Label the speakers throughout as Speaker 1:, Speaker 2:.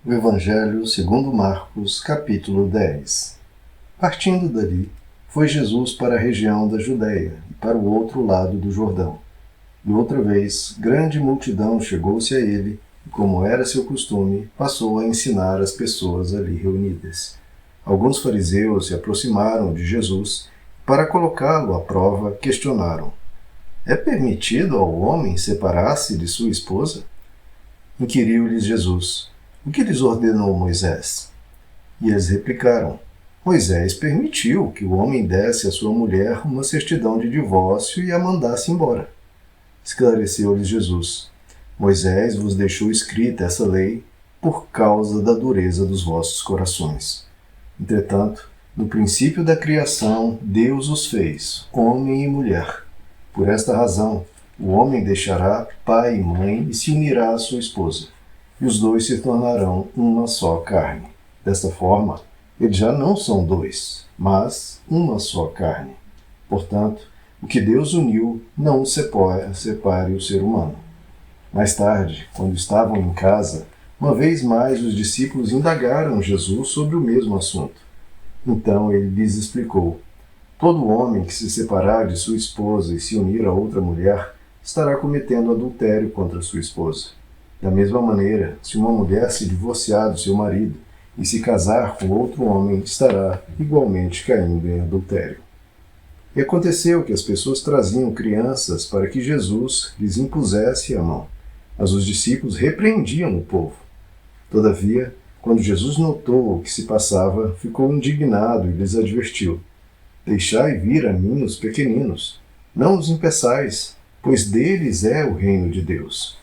Speaker 1: O Evangelho segundo Marcos, capítulo 10. Partindo dali, foi Jesus para a região da Judéia e para o outro lado do Jordão. E outra vez, grande multidão chegou-se a ele, e como era seu costume, passou a ensinar as pessoas ali reunidas. Alguns fariseus se aproximaram de Jesus e, para colocá-lo à prova, questionaram: é permitido ao homem separar-se de sua esposa? Inquiriu-lhes Jesus: o que lhes ordenou Moisés? E eles replicaram: Moisés permitiu que o homem desse à sua mulher uma certidão de divórcio e a mandasse embora. Esclareceu-lhes Jesus: Moisés vos deixou escrita essa lei por causa da dureza dos vossos corações. Entretanto, no princípio da criação, Deus os fez, homem e mulher. Por esta razão, o homem deixará pai e mãe e se unirá à sua esposa, e os dois se tornarão uma só carne. Desta forma, eles já não são dois, mas uma só carne. Portanto, o que Deus uniu, não separe o ser humano. Mais tarde, quando estavam em casa, uma vez mais os discípulos indagaram Jesus sobre o mesmo assunto. Então ele lhes explicou: todo homem que se separar de sua esposa e se unir a outra mulher estará cometendo adultério contra sua esposa. Da mesma maneira, se uma mulher se divorciar do seu marido e se casar com outro homem, estará igualmente caindo em adultério. E aconteceu que as pessoas traziam crianças para que Jesus lhes impusesse a mão, mas os discípulos repreendiam o povo. Todavia, quando Jesus notou o que se passava, ficou indignado e lhes advertiu: deixai vir a mim os pequeninos, não os impeçais, pois deles é o reino de Deus.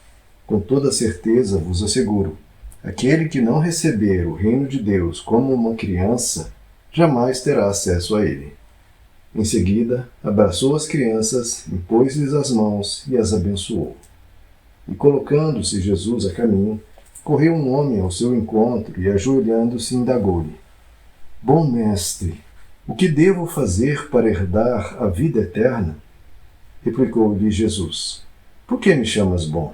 Speaker 1: Com toda certeza vos asseguro, aquele que não receber o reino de Deus como uma criança, jamais terá acesso a ele. Em seguida, abraçou as crianças, impôs-lhes as mãos e as abençoou. E colocando-se Jesus a caminho, correu um homem ao seu encontro e, ajoelhando-se, indagou-lhe: bom mestre, o que devo fazer para herdar a vida eterna? Replicou-lhe Jesus: por que me chamas bom?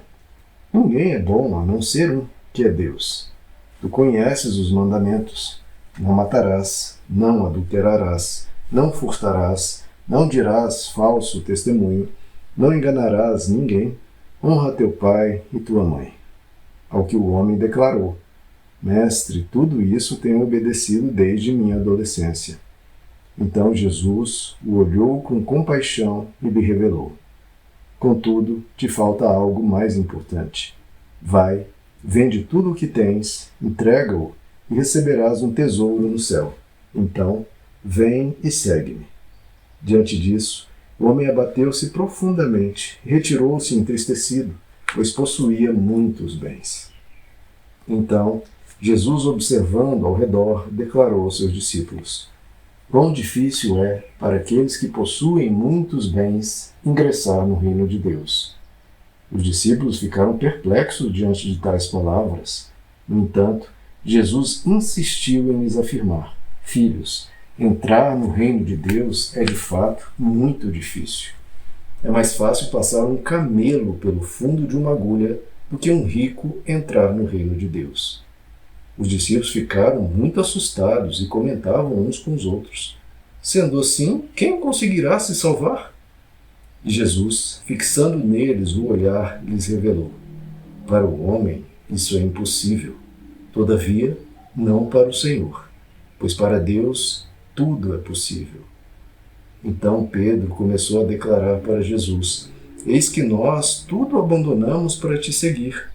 Speaker 1: Ninguém é bom a não ser um, que é Deus. Tu conheces os mandamentos: não matarás, não adulterarás, não furtarás, não dirás falso testemunho, não enganarás ninguém, honra teu pai e tua mãe. Ao que o homem declarou: mestre, tudo isso tenho obedecido desde minha adolescência. Então Jesus o olhou com compaixão e lhe revelou: contudo, te falta algo mais importante. Vai, vende tudo o que tens, entrega-o e receberás um tesouro no céu. Então, vem e segue-me. Diante disso, o homem abateu-se profundamente e retirou-se entristecido, pois possuía muitos bens. Então, Jesus, observando ao redor, declarou aos seus discípulos: quão difícil é para aqueles que possuem muitos bens ingressar no reino de Deus. Os discípulos ficaram perplexos diante de tais palavras. No entanto, Jesus insistiu em lhes afirmar: filhos, entrar no reino de Deus é de fato muito difícil. É mais fácil passar um camelo pelo fundo de uma agulha do que um rico entrar no reino de Deus. Os discípulos ficaram muito assustados e comentavam uns com os outros: sendo assim, quem conseguirá se salvar? E Jesus, fixando neles o olhar, lhes revelou: para o homem isso é impossível, todavia não para o Senhor, pois para Deus tudo é possível. Então Pedro começou a declarar para Jesus: eis que nós tudo abandonamos para te seguir.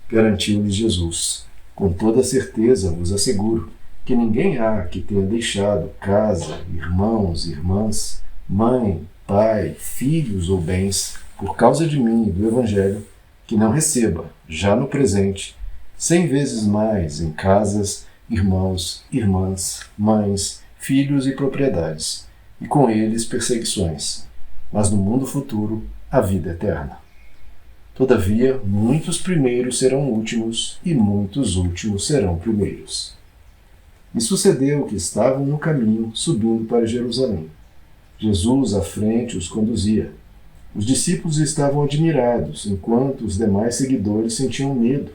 Speaker 1: Garantiu-lhes Jesus: com toda certeza vos asseguro que ninguém há que tenha deixado casa, irmãos, irmãs, mãe, pai, filhos ou bens, por causa de mim e do Evangelho, que não receba, já no presente, 100 vezes mais em casas, irmãos, irmãs, mães, filhos e propriedades, e com eles perseguições, mas no mundo futuro a vida eterna. Todavia, muitos primeiros serão últimos, e muitos últimos serão primeiros. E sucedeu que estavam no caminho, subindo para Jerusalém. Jesus à frente os conduzia. Os discípulos estavam admirados, enquanto os demais seguidores sentiam medo.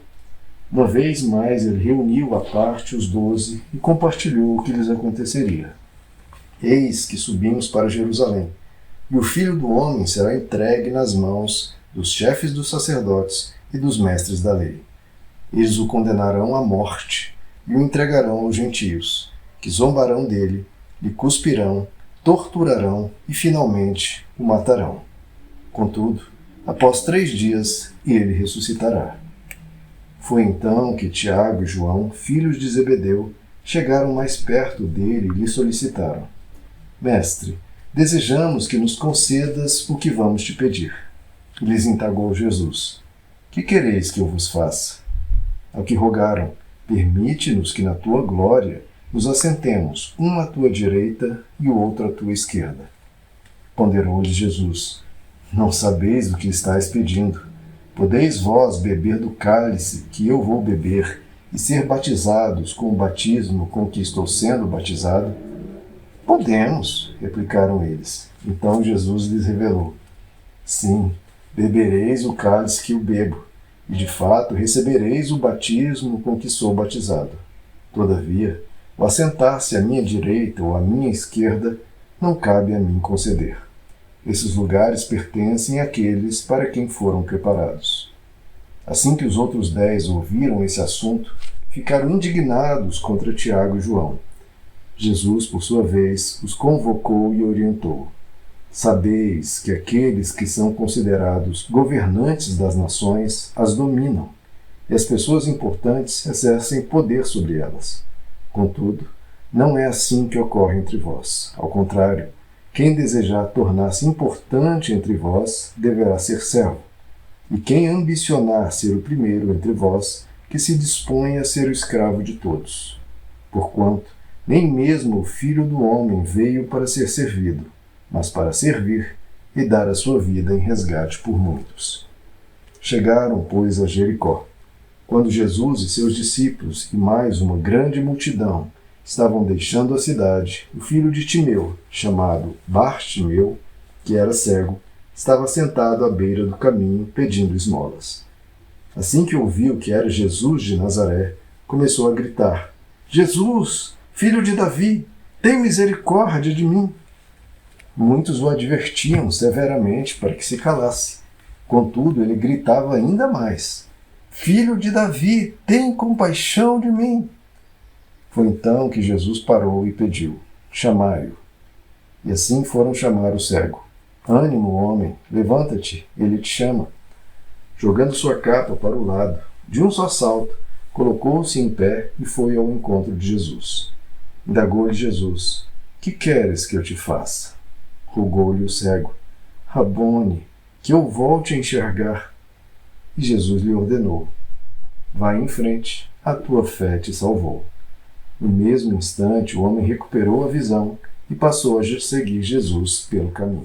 Speaker 1: Uma vez mais ele reuniu à parte os 12 e compartilhou o que lhes aconteceria. Eis que subimos para Jerusalém, e o Filho do Homem será entregue nas mãos dos chefes dos sacerdotes e dos mestres da lei. Eles o condenarão à morte e o entregarão aos gentios, que zombarão dele, lhe cuspirão, torturarão e finalmente o matarão. Contudo, após 3 dias, ele ressuscitará. Foi então que Tiago e João, filhos de Zebedeu, chegaram mais perto dele e lhe solicitaram: Mestre, desejamos que nos concedas o que vamos te pedir. E lhes intagou Jesus: Que quereis que eu vos faça? Ao que rogaram: Permite-nos que na tua glória nos assentemos, um à tua direita e o outro à tua esquerda. Ponderou-lhes Jesus: Não sabeis do que estáis pedindo. Podeis vós beber do cálice que eu vou beber e ser batizados com o batismo com que estou sendo batizado? Podemos, replicaram eles. Então Jesus lhes revelou: Sim, bebereis o cálice que eu bebo, e de fato recebereis o batismo com que sou batizado. Todavia, o assentar-se à minha direita ou à minha esquerda não cabe a mim conceder. Esses lugares pertencem àqueles para quem foram preparados. Assim que os outros 10 ouviram esse assunto, ficaram indignados contra Tiago e João. Jesus, por sua vez, os convocou e orientou: Sabeis que aqueles que são considerados governantes das nações as dominam, e as pessoas importantes exercem poder sobre elas. Contudo, não é assim que ocorre entre vós. Ao contrário, quem desejar tornar-se importante entre vós deverá ser servo, e quem ambicionar ser o primeiro entre vós, que se disponha a ser o escravo de todos. Porquanto, nem mesmo o Filho do Homem veio para ser servido, mas para servir e dar a sua vida em resgate por muitos. Chegaram, pois, a Jericó. Quando Jesus e seus discípulos e mais uma grande multidão estavam deixando a cidade, o filho de Timeu, chamado Bartimeu, que era cego, estava sentado à beira do caminho pedindo esmolas. Assim que ouviu que era Jesus de Nazaré, começou a gritar: Jesus, filho de Davi, tem misericórdia de mim. Muitos o advertiam severamente para que se calasse. Contudo, ele gritava ainda mais: Filho de Davi, tem compaixão de mim. Foi então que Jesus parou e pediu: Chamai-o. E assim foram chamar o cego. Ânimo, homem, levanta-te, ele te chama. Jogando sua capa para o lado, de um só salto, colocou-se em pé e foi ao encontro de Jesus. Indagou-lhe Jesus: Que queres que eu te faça? Rogou-lhe o cego: Rabone, que eu volte a enxergar. E Jesus lhe ordenou: Vai em frente, a tua fé te salvou. No mesmo instante, o homem recuperou a visão e passou a seguir Jesus pelo caminho.